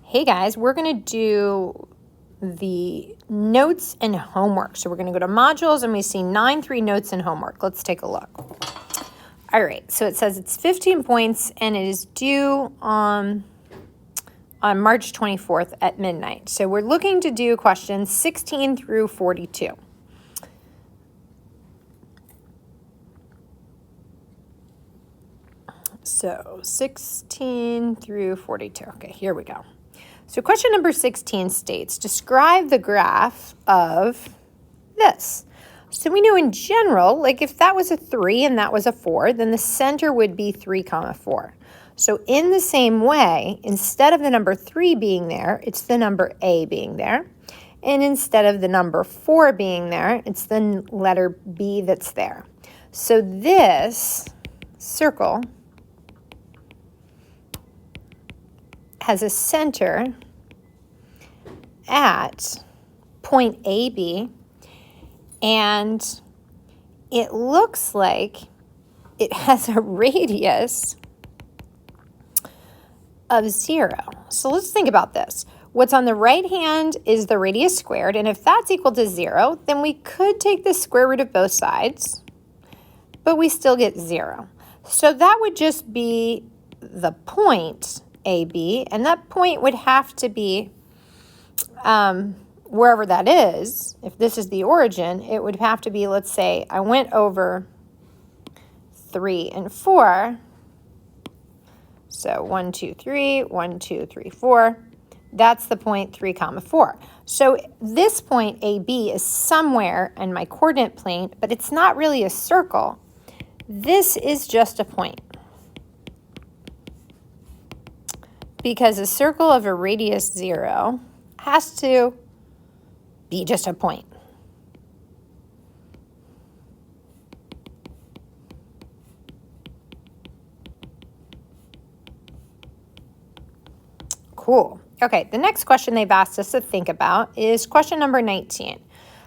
Hey guys, we're going to do the notes and homework. So we're going to go to modules and we see 9.3 notes and homework. Let's take a look. All right, so it says it's 15 points and it is due on March 24th at midnight. So we're looking to do questions 16 through 42. So 16 through 42. Okay, here we go. So question number 16 states, describe the graph of this. So we know in general, like if that was a 3 and that was a 4, then the center would be 3, 4. So in the same way, instead of the number 3 being there, it's the number A being there. And instead of the number 4 being there, it's the letter B that's there. So this circle has a center at point AB, and it looks like it has a radius of 0. So let's think about this. What's on the right hand is the radius squared, and if that's equal to 0, then we could take the square root of both sides, but we still get 0. So that would just be the point AB, and that point would have to be wherever that is. If this is the origin, it would have to be, let's say, I went over 3 and 4. So 1, 2, 3, 1, 2, 3, 4. That's the point 3, 4. So this point AB is somewhere in my coordinate plane, but it's not really a circle. This is just a point. Because a circle of a radius 0 has to be just a point. Cool. Okay, the next question they've asked us to think about is question number 19.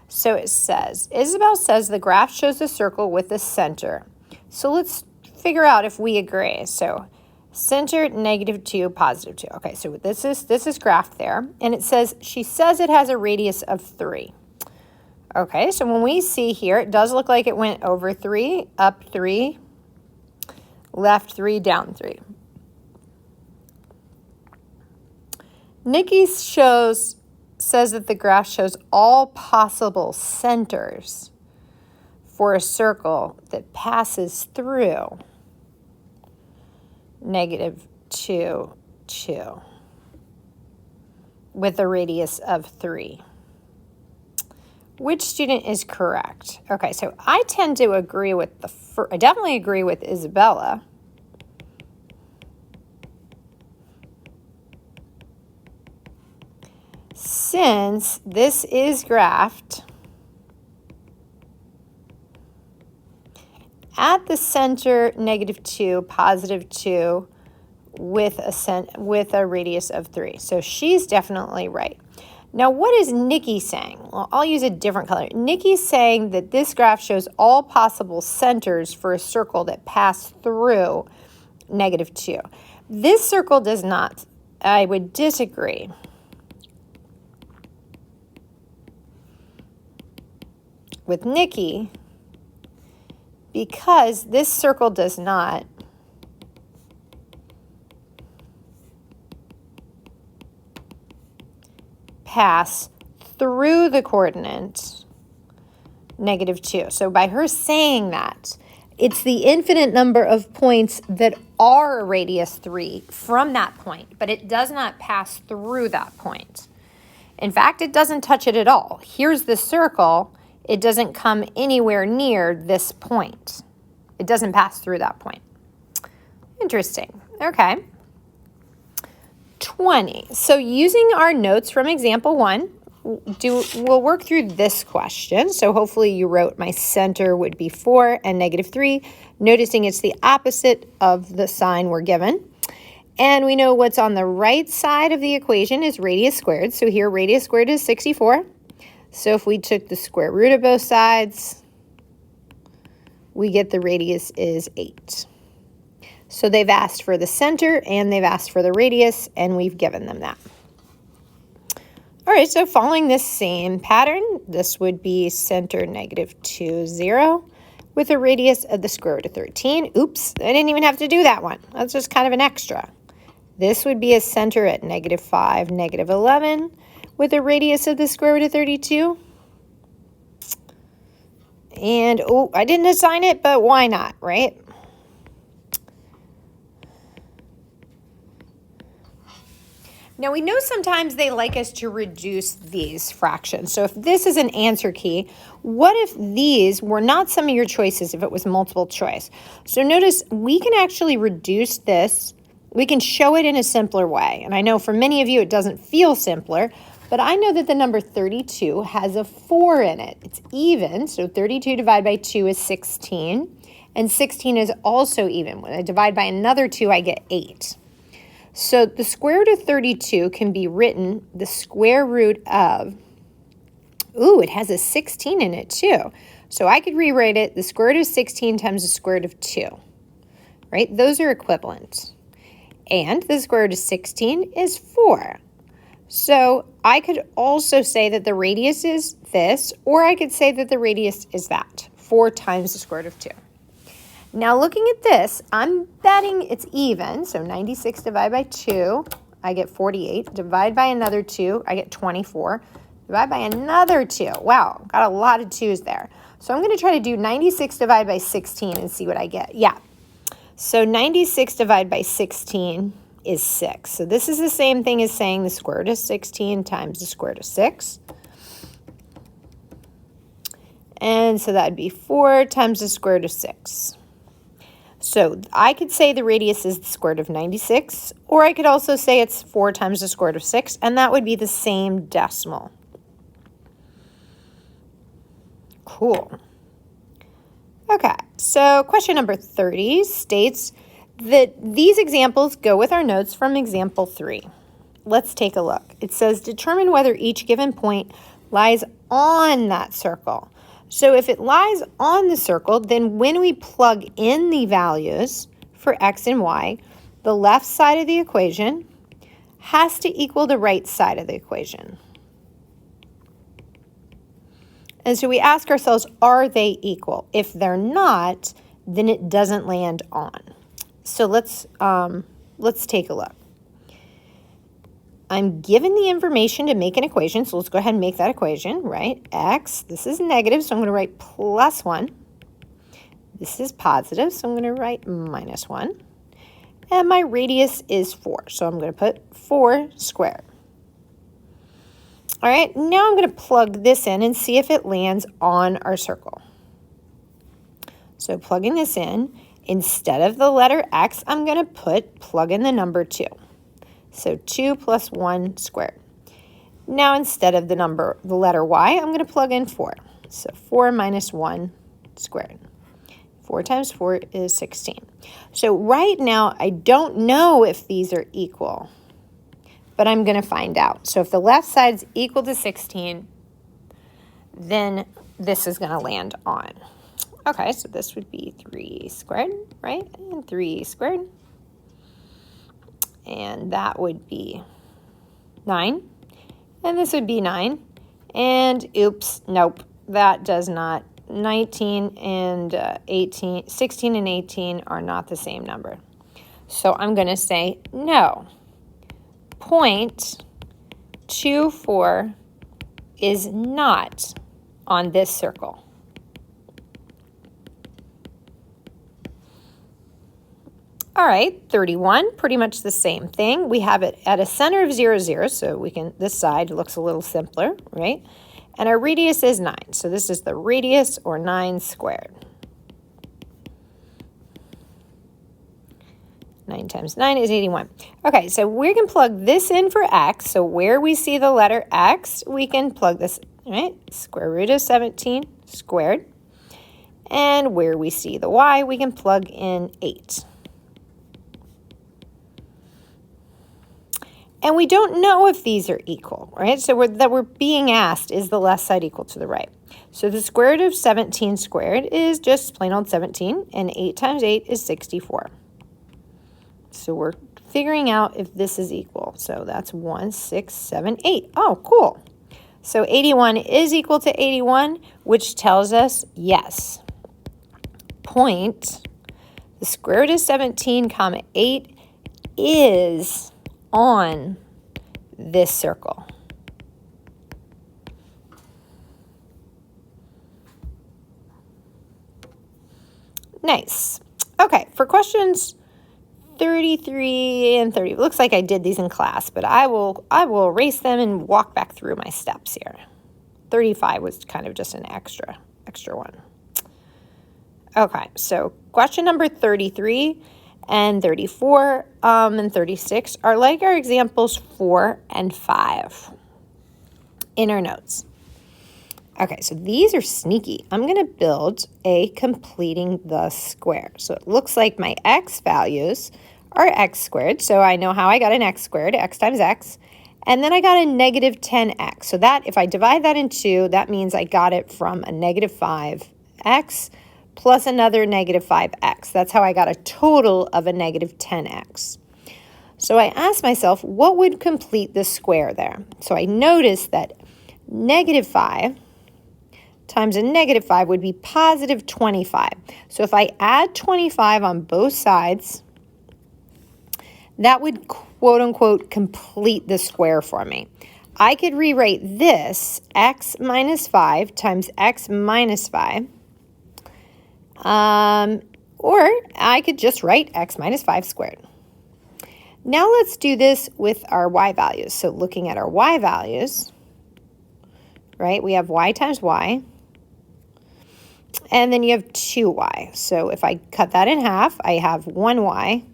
So it says, Isabel says the graph shows a circle with a center. So let's figure out if we agree. So center, -2, +2. Okay, so this is graph there. And it says, she says it has a radius of 3. Okay, so when we see here, it does look like it went over 3, up 3, left 3, down 3. Nikki says that the graph shows all possible centers for a circle that passes through -2, 2 with a radius of 3. Which student is correct? Okay, so I tend to agree with I definitely agree with Isabella. Since this is graphed at the center, -2, +2, with a radius of 3. So she's definitely right. Now, what is Nikki saying? Well, I'll use a different color. Nikki's saying that this graph shows all possible centers for a circle that pass through -2. This circle does not. I would disagree. With Nikki, because this circle does not pass through the coordinate -2. So by her saying that, it's the infinite number of points that are a radius 3 from that point, but it does not pass through that point. In fact, it doesn't touch it at all. Here's the circle. It doesn't come anywhere near this point. It doesn't pass through that point. Interesting. Okay. 20. So using our notes from example 1, we'll work through this question. So hopefully you wrote my center would be 4 and -3, noticing it's the opposite of the sign we're given. And we know what's on the right side of the equation is radius squared. So here radius squared is 64. So if we took the square root of both sides, we get the radius is 8. So they've asked for the center and they've asked for the radius, and we've given them that. All right, so following this same pattern, this would be center -2, 0 with a radius of the square root of 13. Oops, I didn't even have to do that one. That's just kind of an extra. This would be a center at -5, -11 with a radius of the square root of 32. And, oh, I didn't assign it, but why not, right? Now, we know sometimes they like us to reduce these fractions. So if this is an answer key, what if these were not some of your choices if it was multiple choice? So notice we can actually reduce this. We can show it in a simpler way. And I know for many of you it doesn't feel simpler, but I know that the number 32 has a 4 in it. It's even, so 32 divided by 2 is 16. And 16 is also even. When I divide by another 2, I get 8. So the square root of 32 can be written the square root of, ooh, it has a 16 in it too. So I could rewrite it the square root of 16 times the square root of 2, right? Those are equivalent. And the square root of 16 is 4. So I could also say that the radius is this, or I could say that the radius is that, 4 times the square root of 2. Now looking at this, I'm betting it's even, so 96 divided by 2, I get 48. Divide by another 2, I get 24. Divide by another 2. Wow, got a lot of 2's there. So I'm going to try to do 96 divided by 16 and see what I get. Yeah, so 96 divided by 16 is 6. So this is the same thing as saying the square root of 16 times the square root of 6. And so that would be 4 times the square root of 6. So I could say the radius is the square root of 96, or I could also say it's 4 times the square root of 6, and that would be the same decimal. Cool. Okay, so question number 30 states that these examples go with our notes from example 3. Let's take a look. It says determine whether each given point lies on that circle. So if it lies on the circle, then when we plug in the values for x and y, the left side of the equation has to equal the right side of the equation. And so we ask ourselves, are they equal? If they're not, then it doesn't land on. So let's take a look. I'm given the information to make an equation, so let's go ahead and make that equation, right? X, this is negative, so I'm going to write +1. This is positive, so I'm going to write -1. And my radius is 4, so I'm going to put 4 squared. All right, now I'm going to plug this in and see if it lands on our circle. So plugging this in, instead of the letter x, I'm going to plug in the number 2. So 2 plus 1 squared. Now instead of the letter y, I'm going to plug in 4. So 4 minus 1 squared. 4 times 4 is 16. So right now, I don't know if these are equal, but I'm going to find out. So if the left side's equal to 16, then this is going to land on. Okay, so this would be 3 squared, right? And 3 squared. And that would be 9. And this would be 9. And oops, nope, that does not. 19 and 18, 16 and 18 are not the same number. So I'm going to say no. 0.24 is not on this circle. All right, 31, pretty much the same thing. We have it at a center of 0, 0, so we can, this side looks a little simpler, right? And our radius is 9, so this is the radius, or 9 squared. 9 times 9 is 81. Okay, so we can plug this in for x. So where we see the letter x, we can plug this, right? Square root of 17 squared. And where we see the y, we can plug in 8. And we don't know if these are equal, right? So we're being asked, is the left side equal to the right? So the square root of 17 squared is just plain old 17, and 8 times 8 is 64. So we're figuring out if this is equal. So that's 1, 6, 7, 8. Oh, cool. So 81 is equal to 81, which tells us yes. Point, the square root of 17, comma 8 is on this circle. Nice. Okay, for questions 33 and 30, it looks like I did these in class, but I will erase them and walk back through my steps here. 35 was kind of just an extra one. Okay, so question number 33 and 34 and 36 are like our examples 4 and 5 in our notes. Okay, so these are sneaky. I'm going to build a completing the square. So it looks like my x values are x squared. So I know how I got an x squared, x times x. And then I got a negative 10x. So that, if I divide that in 2, that means I got it from a negative 5x plus another negative 5x. That's how I got a total of a negative 10x. So I asked myself, what would complete the square there? So I noticed that negative 5 times a negative 5 would be positive 25. So if I add 25 on both sides, that would quote unquote complete the square for me. I could rewrite this x minus 5 times x minus 5. Or I could just write x minus 5 squared. Now let's do this with our y values. So looking at our y values, right, we have y times y. And then you have 2y. So if I cut that in half, I have 1y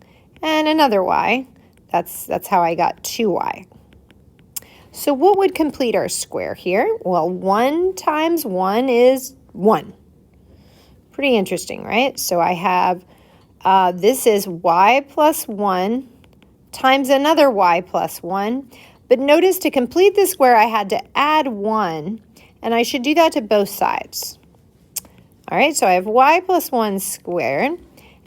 and another y. That's how I got 2y. So what would complete our square here? Well, 1 times 1 is 1. Pretty interesting, right? So I have, this is y plus 1 times another y plus 1. But notice to complete the square, I had to add 1, and I should do that to both sides. All right, so I have y plus 1 squared.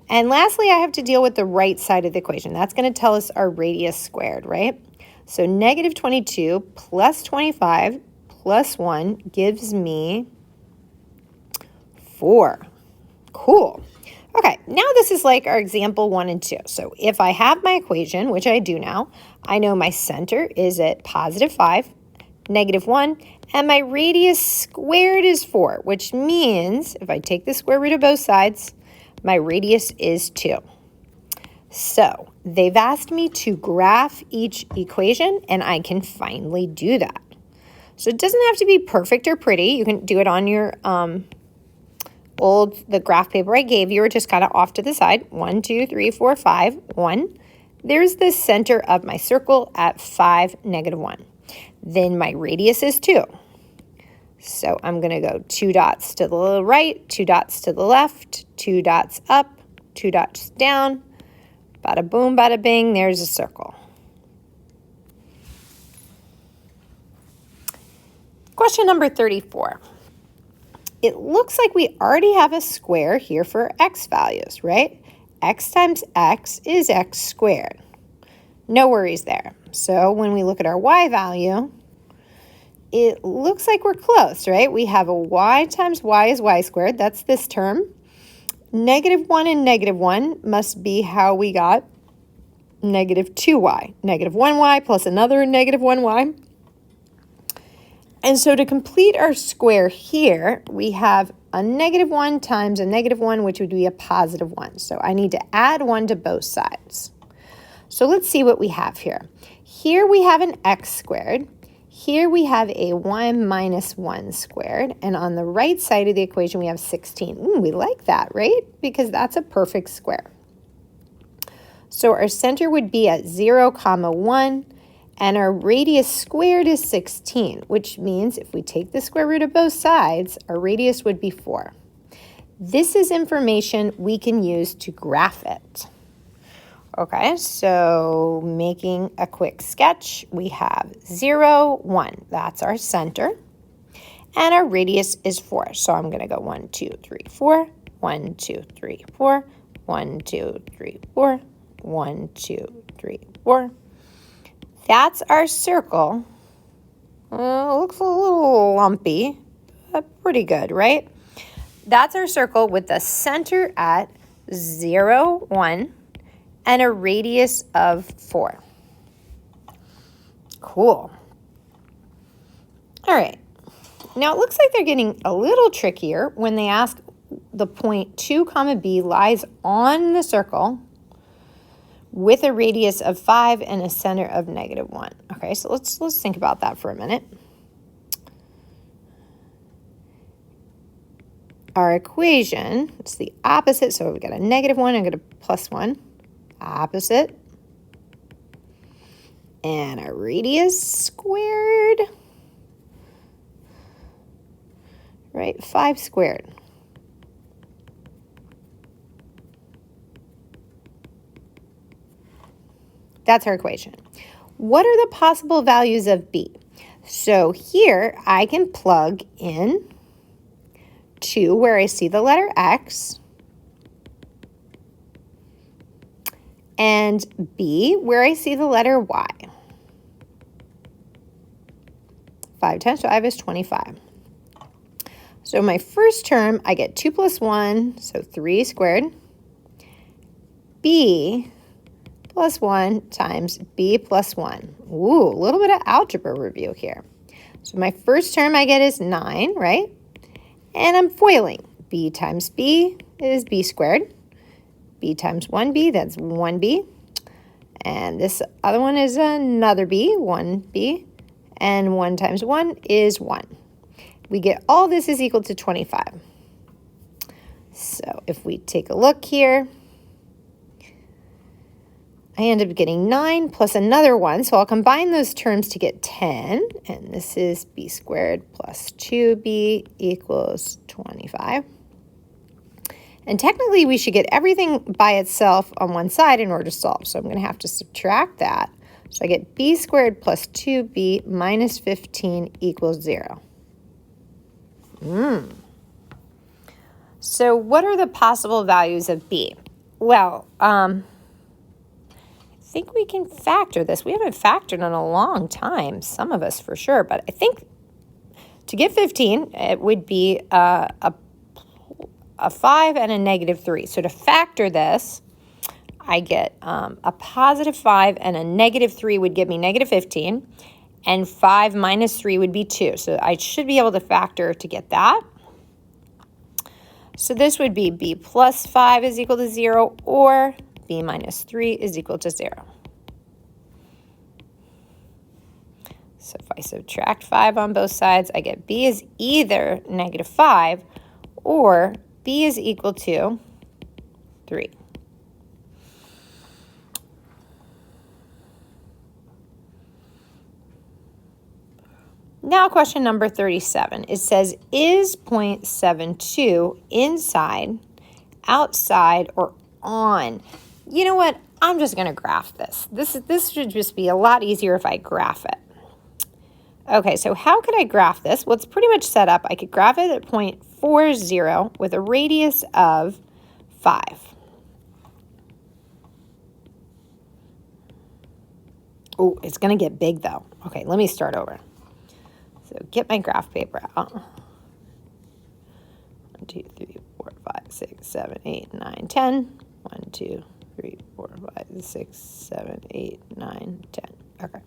And lastly, I have to deal with the right side of the equation. That's going to tell us our radius squared, right? So negative 22 plus 25 plus 1 gives me 4. Cool. Okay, now this is like our example 1 and 2. So if I have my equation, which I do now, I know my center is at positive 5, negative 1, and my radius squared is 4, which means if I take the square root of both sides, my radius is 2. So they've asked me to graph each equation, and I can finally do that. So it doesn't have to be perfect or pretty. You can do it on your the graph paper I gave you, or just kind of off to the side. 1, 2, 3, 4, 5, 1. There's the center of my circle at 5, negative 1. Then my radius is 2. So I'm going to go 2 dots to the right, 2 dots to the left, 2 dots up, 2 dots down. Bada boom, bada bing, there's a circle. Question number 34. It looks like we already have a square here for x values, right? X times x is x squared. No worries there. So when we look at our y value, it looks like we're close, right? We have a y times y is y squared. That's this term. Negative 1 and negative 1 must be how we got negative 2y. Negative 1y plus another negative 1y. And so to complete our square here, we have a negative 1 times a negative 1, which would be a positive 1. So I need to add 1 to both sides. So let's see what we have here. Here we have an x squared. Here we have a y minus 1 squared. And on the right side of the equation, we have 16. We like that, right? Because that's a perfect square. So our center would be at 0, 1. And our radius squared is 16, which means if we take the square root of both sides, our radius would be 4. This is information we can use to graph it. Okay, so making a quick sketch, we have 0, 1. That's our center. And our radius is 4. So I'm going to go 1, 2, 3, 4, 1, 2, 3, 4, 1, 2, 3, 4, 1, 2, 3, 4. That's our circle Looks a little lumpy, but pretty good, right? That's our circle with the center at 0, 1, and a radius of 4. Cool. All right. Now it looks like they're getting a little trickier when they ask the point 2 comma b lies on the circle with a radius of 5 and a center of -1. Okay, so let's think about that for a minute. Our equation, it's the opposite, so we've got a -1 and got a +1, opposite, and a radius squared, right, 5 squared. That's our equation. What are the possible values of b? So here I can plug in 2 where I see the letter x, and b where I see the letter y. 5 times 5 is 25. So my first term, I get 2 plus 1, so 3 squared. B plus 1 times b plus 1. Ooh, a little bit of algebra review here. So my first term I get is 9, right? And I'm foiling. B times b is b squared. B times 1b, that's 1b. And this other one is another b, 1b. And 1 times 1 is 1. We get all this is equal to 25. So if we take a look here, I end up getting 9 plus another 1. So I'll combine those terms to get 10. And this is b squared plus 2b equals 25. And technically, we should get everything by itself on one side in order to solve. So I'm going to have to subtract that. So I get b squared plus 2b minus 15 equals 0. So what are the possible values of b? Well, I think we can factor this. We haven't factored in a long time, some of us for sure. But I think to get 15, it would be a 5 and a -3. So to factor this, I get a positive 5 and a -3 would give me -15. And 5 minus 3 would be 2. So I should be able to factor to get that. So this would be b plus 5 is equal to 0, or b minus 3 is equal to 0. So if I subtract 5 on both sides, I get b is either -5 or b is equal to 3. Now question number 37. It says, is 0.72 inside, outside, or on? You know what? I'm just going to graph this. This should just be a lot easier if I graph it. Okay, so how could I graph this? Well, it's pretty much set up. I could graph it at 0.40 with a radius of 5. Oh, it's going to get big, though. Okay, let me start over. So get my graph paper out. 1, 2, 3, 4, 5, 6, 7, 8, 9, 10. 1, 2, 3, 4, 5, 6, 7, 8, 9, 10. Okay.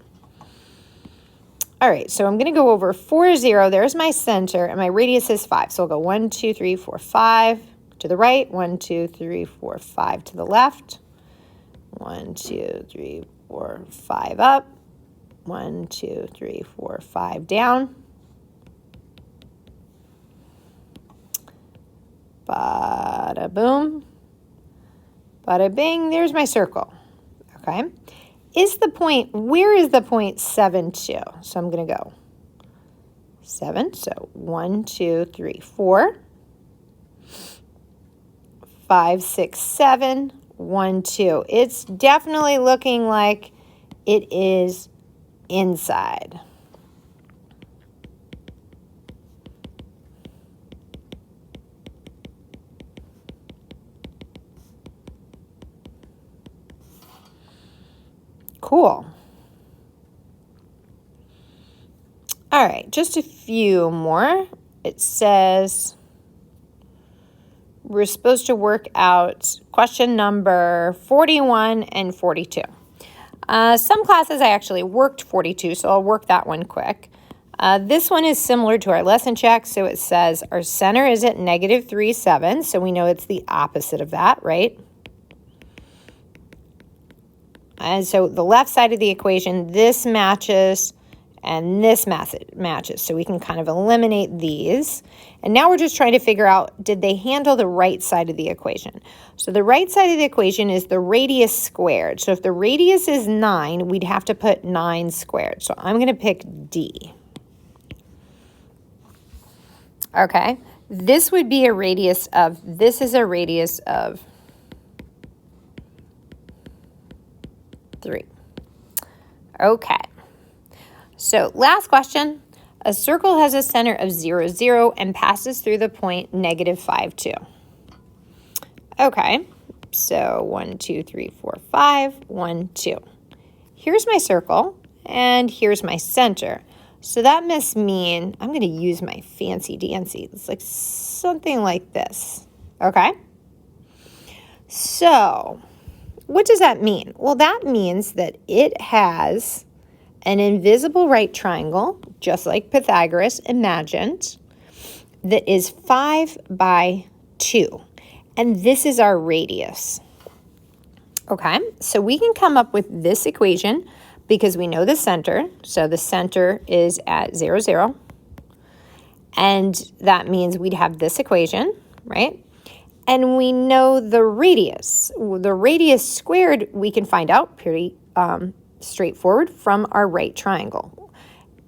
All right, so I'm going to go over 40. There's my center, and my radius is 5. So I'll go 1, 2, 3, 4, 5 to the right. 1, 2, 3, 4, 5 to the left. 1, 2, 3, 4, 5 up. 1, 2, 3, 4, 5 down. Bada boom. Bada bing. There's my circle. Okay. Where is the point 72? So I'm going to go 7. So 1, 2, 3, 4. 5, 6, 7. 1, 2. It's definitely looking like it is inside. Cool. All right, just a few more. It says we're supposed to work out question number 41 and 42. Some classes I actually worked 42, so I'll work that one quick. This one is similar to our lesson check, so it says our center is at negative 3, 7, so we know it's the opposite of that, right? And so the left side of the equation, this matches, and this matches. So we can kind of eliminate these. And now we're just trying to figure out, did they handle the right side of the equation? So the right side of the equation is the radius squared. So if the radius is 9, we'd have to put 9 squared. So I'm going to pick D. Okay, this would be a radius of, this is a radius of 3. Okay. So last question, a circle has a center of 0, 0 and passes through the point negative 5, 2. Okay, so 1, 2, 3, 4, 5, 1, 2. Here's my circle and here's my center. So that must mean, I'm going to use my fancy dancy. It's like something like this, okay? So what does that mean? Well, that means that it has an invisible right triangle, just like Pythagoras imagined, that is 5 by 2. And this is our radius. Okay, so we can come up with this equation because we know the center. So the center is at 0, 0. And that means we'd have this equation, right? And we know the radius. The radius squared we can find out pretty straightforward from our right triangle.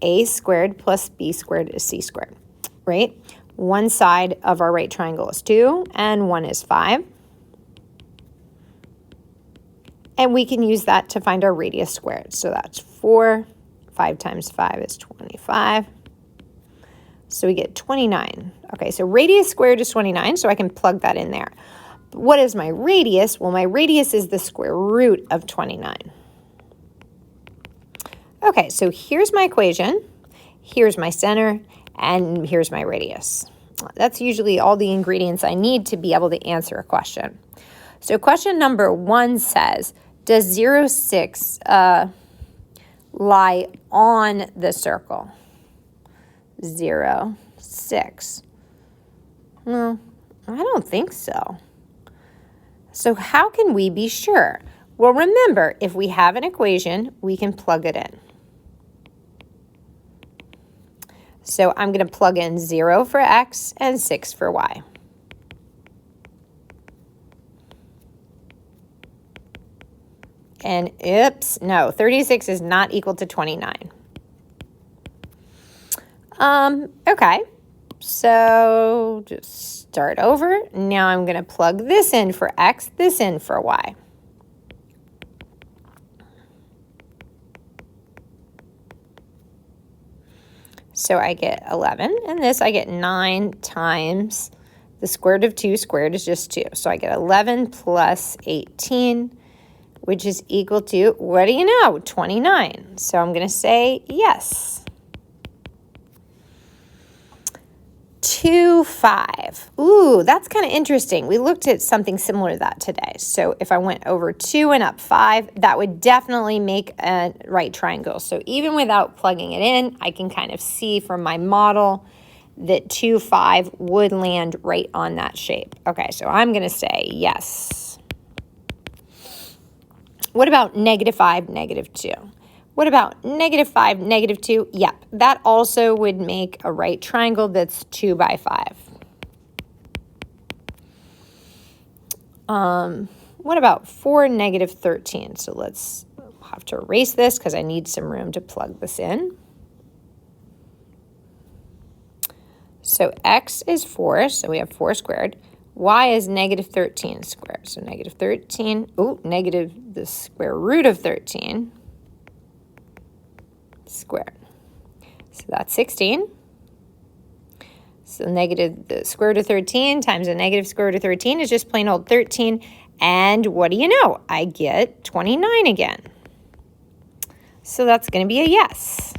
A squared plus B squared is C squared, right? One side of our right triangle is 2 and one is 5. And we can use that to find our radius squared. So that's 4. 5 times 5 is 25. So we get 29. Okay, so radius squared is 29, so I can plug that in there. But what is my radius? Well, my radius is the square root of 29. Okay, so here's my equation, here's my center, and here's my radius. That's usually all the ingredients I need to be able to answer a question. So question number 1 says, does 0, 6 lie on the circle? 0, 6. Well, I don't think so. So how can we be sure? Well, remember, if we have an equation, we can plug it in. So I'm going to plug in 0 for x and 6 for y. And oops, no, 36 is not equal to 29. Okay, so just start over. Now I'm going to plug this in for x, this in for y. So I get 11, and this I get 9 times the square root of 2 squared is just 2. So I get 11 plus 18, which is equal to, what do you know, 29. So I'm going to say yes. 2, 5. Ooh, that's kind of interesting. We looked at something similar to that today. So if I went over 2 and up 5, that would definitely make a right triangle. So even without plugging it in, I can kind of see from my model that 2, 5 would land right on that shape. Okay, so I'm going to say yes. What about negative 5, negative 2? What about negative 5, negative 2? Yep, that also would make a right triangle that's 2 by 5. What about 4, negative 13? So let's have to erase this because I need some room to plug this in. So x is 4, so we have 4 squared. Y is negative 13 squared. So negative 13, negative the square root of 13 squared. So that's 16. So negative the square root of 13 times the negative square root of 13 is just plain old 13. And what do you know? I get 29 again. So that's going to be a yes.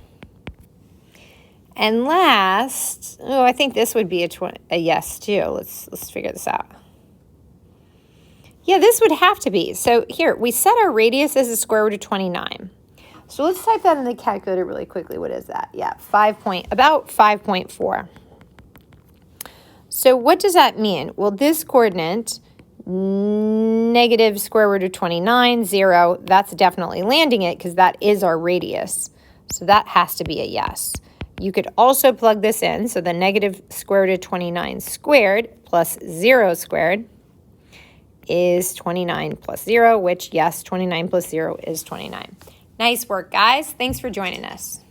And last, oh, I think this would be a yes too. Let's figure this out. Yeah, this would have to be. So here, we set our radius as the square root of 29. So let's type that in the calculator really quickly. What is that? Yeah, about 5.4. So what does that mean? Well, this coordinate, negative square root of 29, 0, that's definitely landing it because that is our radius. So that has to be a yes. You could also plug this in. So the negative square root of 29 squared plus 0 squared is 29 plus 0, which, yes, 29 plus 0 is 29. Nice work, guys. Thanks for joining us.